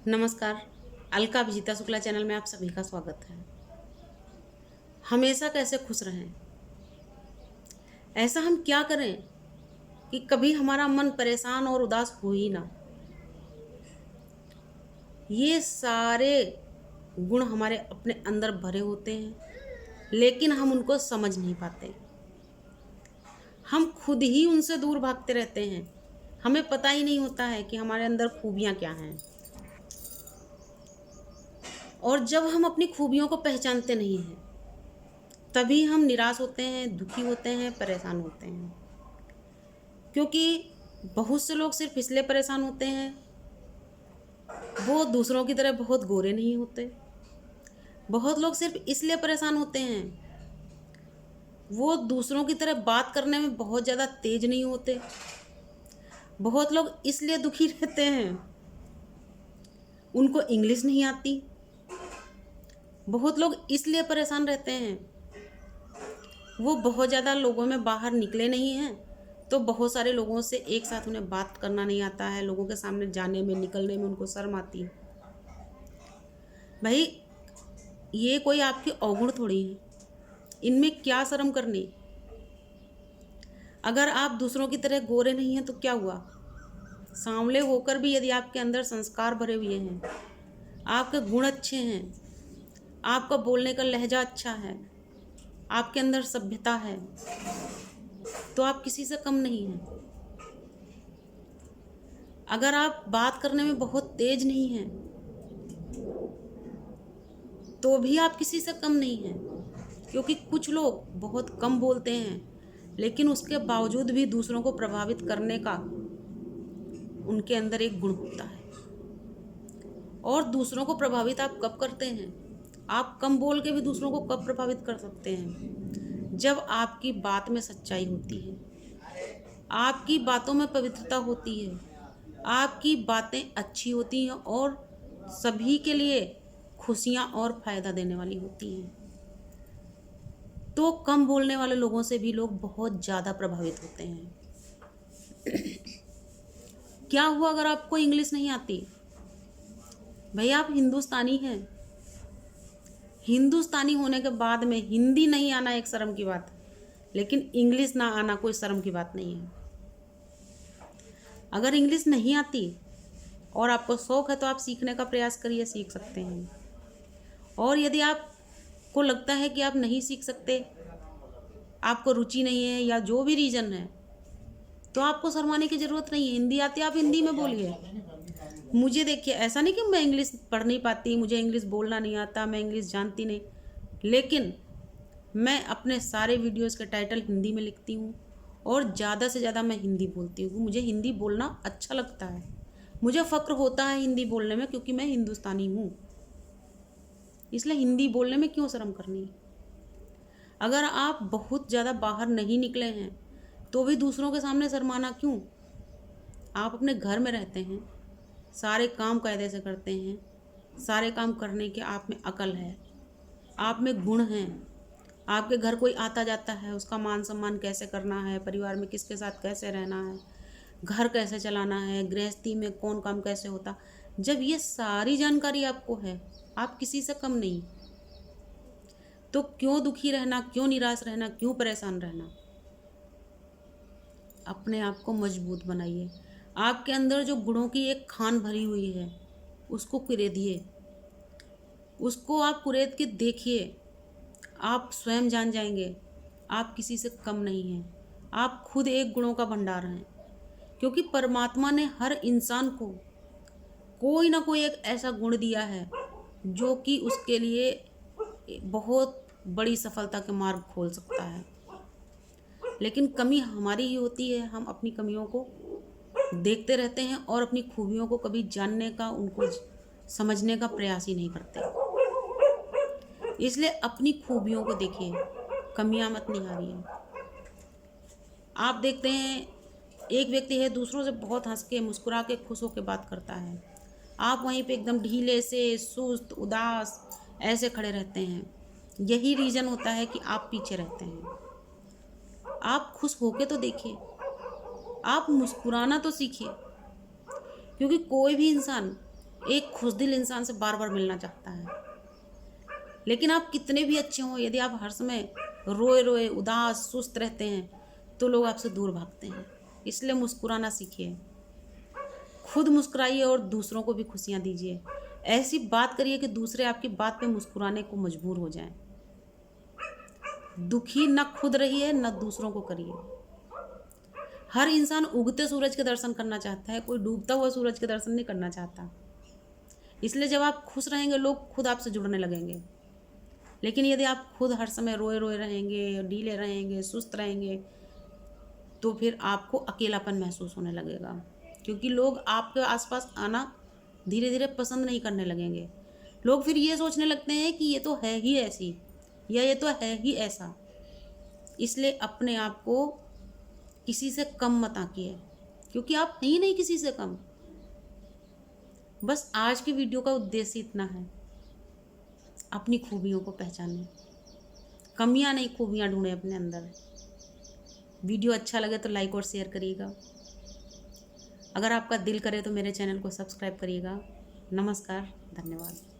नमस्कार। अलका अभिजीता शुक्ला चैनल में आप सभी का स्वागत है। हमेशा कैसे खुश रहें, ऐसा हम क्या करें कि कभी हमारा मन परेशान और उदास हो ही ना। ये सारे गुण हमारे अपने अंदर भरे होते हैं, लेकिन हम उनको समझ नहीं पाते। हम खुद ही उनसे दूर भागते रहते हैं। हमें पता ही नहीं होता है कि हमारे अंदर खूबियाँ क्या हैं। और जब हम अपनी खूबियों को पहचानते नहीं हैं, तभी हम निराश होते हैं, दुखी होते हैं, परेशान होते हैं। क्योंकि बहुत से लोग सिर्फ इसलिए परेशान होते हैं, वो दूसरों की तरह बहुत गोरे नहीं होते। बहुत लोग सिर्फ इसलिए परेशान होते हैं, वो दूसरों की तरह बात करने में बहुत ज़्यादा तेज नहीं होते। बहुत लोग इसलिए दुखी रहते हैं, उनको इंग्लिश नहीं आती। बहुत लोग इसलिए परेशान रहते हैं, वो बहुत ज़्यादा लोगों में बाहर निकले नहीं हैं, तो बहुत सारे लोगों से एक साथ उन्हें बात करना नहीं आता है। लोगों के सामने जाने में, निकलने में उनको शर्म आती है। भाई, ये कोई आपके अवगुण थोड़ी है, इनमें क्या शर्म करनी। अगर आप दूसरों की तरह गोरे नहीं हैं तो क्या हुआ, सांवले होकर भी यदि आपके अंदर संस्कार भरे हुए हैं, आपके गुण अच्छे हैं, आपका बोलने का लहजा अच्छा है, आपके अंदर सभ्यता है, तो आप किसी से कम नहीं हैं। अगर आप बात करने में बहुत तेज नहीं हैं, तो भी आप किसी से कम नहीं हैं। क्योंकि कुछ लोग बहुत कम बोलते हैं, लेकिन उसके बावजूद भी दूसरों को प्रभावित करने का उनके अंदर एक गुण होता है। और दूसरों को प्रभावित आप कब करते हैं? आप कम बोल के भी दूसरों को कब प्रभावित कर सकते हैं? जब आपकी बात में सच्चाई होती है, आपकी बातों में पवित्रता होती है, आपकी बातें अच्छी होती हैं और सभी के लिए खुशियाँ और फायदा देने वाली होती हैं, तो कम बोलने वाले लोगों से भी लोग बहुत ज़्यादा प्रभावित होते हैं। क्या हुआ अगर आपको इंग्लिश नहीं आती? भाई, आप हिंदुस्तानी हैं। हिंदुस्तानी होने के बाद में हिंदी नहीं आना एक शर्म की बात है, लेकिन इंग्लिश ना आना कोई शर्म की बात नहीं है। अगर इंग्लिश नहीं आती और आपको शौक़ है तो आप सीखने का प्रयास करिए, सीख सकते हैं। और यदि आपको लगता है कि आप नहीं सीख सकते, आपको रुचि नहीं है या जो भी रीज़न है, तो आपको शर्माने की ज़रूरत नहीं है। हिंदी आती है, आप हिंदी में बोलिए। मुझे देखिए, ऐसा नहीं कि मैं इंग्लिश पढ़ नहीं पाती, मुझे इंग्लिश बोलना नहीं आता, मैं इंग्लिश जानती नहीं, लेकिन मैं अपने सारे वीडियोस के टाइटल हिंदी में लिखती हूँ और ज़्यादा से ज़्यादा मैं हिंदी बोलती हूँ। मुझे हिंदी बोलना अच्छा लगता है, मुझे फ़क्र होता है हिंदी बोलने में, क्योंकि मैं हिंदुस्तानी हूँ। इसलिए हिंदी बोलने में क्यों शर्म करनी। अगर आप बहुत ज़्यादा बाहर नहीं निकले हैं, तो भी दूसरों के सामने शर्माना क्यों? आप अपने घर में रहते हैं, सारे काम कायदे से करते हैं, सारे काम करने के आप में अकल है, आप में गुण हैं। आपके घर कोई आता जाता है, उसका मान सम्मान कैसे करना है, परिवार में किसके साथ कैसे रहना है, घर कैसे चलाना है, गृहस्थी में कौन काम कैसे होता, जब ये सारी जानकारी आपको है, आप किसी से कम नहीं। तो क्यों दुखी रहना, क्यों निराश रहना, क्यों परेशान रहना। अपने आप को मजबूत बनाइए। आपके अंदर जो गुणों की एक खान भरी हुई है, उसको कुरेदिए, उसको आप कुरेद के देखिए। आप स्वयं जान जाएंगे आप किसी से कम नहीं हैं। आप खुद एक गुणों का भंडार हैं, क्योंकि परमात्मा ने हर इंसान को कोई ना कोई एक ऐसा गुण दिया है जो कि उसके लिए बहुत बड़ी सफलता के मार्ग खोल सकता है। लेकिन कमी हमारी ही होती है, हम अपनी कमियों को देखते रहते हैं और अपनी खूबियों को कभी जानने का, उनको समझने का प्रयास ही नहीं करते। इसलिए अपनी खूबियों को देखिए, कमियां मत निहारिए। आप देखते हैं, एक व्यक्ति है, दूसरों से बहुत हंस के, मुस्कुरा के, खुश होकर बात करता है, आप वहीं पे एकदम ढीले से, सुस्त, उदास ऐसे खड़े रहते हैं। यही रीज़न होता है कि आप पीछे रहते हैं। आप खुश होके तो देखिए, आप मुस्कुराना तो सीखिए, क्योंकि कोई भी इंसान एक खुशदिल इंसान से बार बार मिलना चाहता है। लेकिन आप कितने भी अच्छे हों, यदि आप हर समय रोए रोए उदास सुस्त रहते हैं तो लोग आपसे दूर भागते हैं। इसलिए मुस्कुराना सीखिए, खुद मुस्कुराइए और दूसरों को भी खुशियाँ दीजिए। ऐसी बात करिए कि दूसरे आपकी बात पे मुस्कुराने को मजबूर हो जाएं। दुखी न खुद रहिए न दूसरों को करिए। हर इंसान उगते सूरज के दर्शन करना चाहता है, कोई डूबता हुआ सूरज के दर्शन नहीं करना चाहता। इसलिए जब आप खुश रहेंगे लोग खुद आपसे जुड़ने लगेंगे। लेकिन यदि आप खुद हर समय रोए रोए रहेंगे, ढीले रहेंगे, सुस्त रहेंगे, तो फिर आपको अकेलापन महसूस होने लगेगा, क्योंकि लोग आपके आसपास आना धीरे धीरे पसंद नहीं करने लगेंगे। लोग फिर ये सोचने लगते हैं कि ये तो है ही ऐसी, या ये तो है ही ऐसा। इसलिए अपने आप को किसी से कम मत आंकिए, क्योंकि आप हैं ही नहीं किसी से कम। बस आज की वीडियो का उद्देश्य इतना है, अपनी खूबियों को पहचानें, कमियां नहीं खूबियां ढूंढें अपने अंदर। वीडियो अच्छा लगे तो लाइक और शेयर करिएगा। अगर आपका दिल करे तो मेरे चैनल को सब्सक्राइब करिएगा। नमस्कार, धन्यवाद।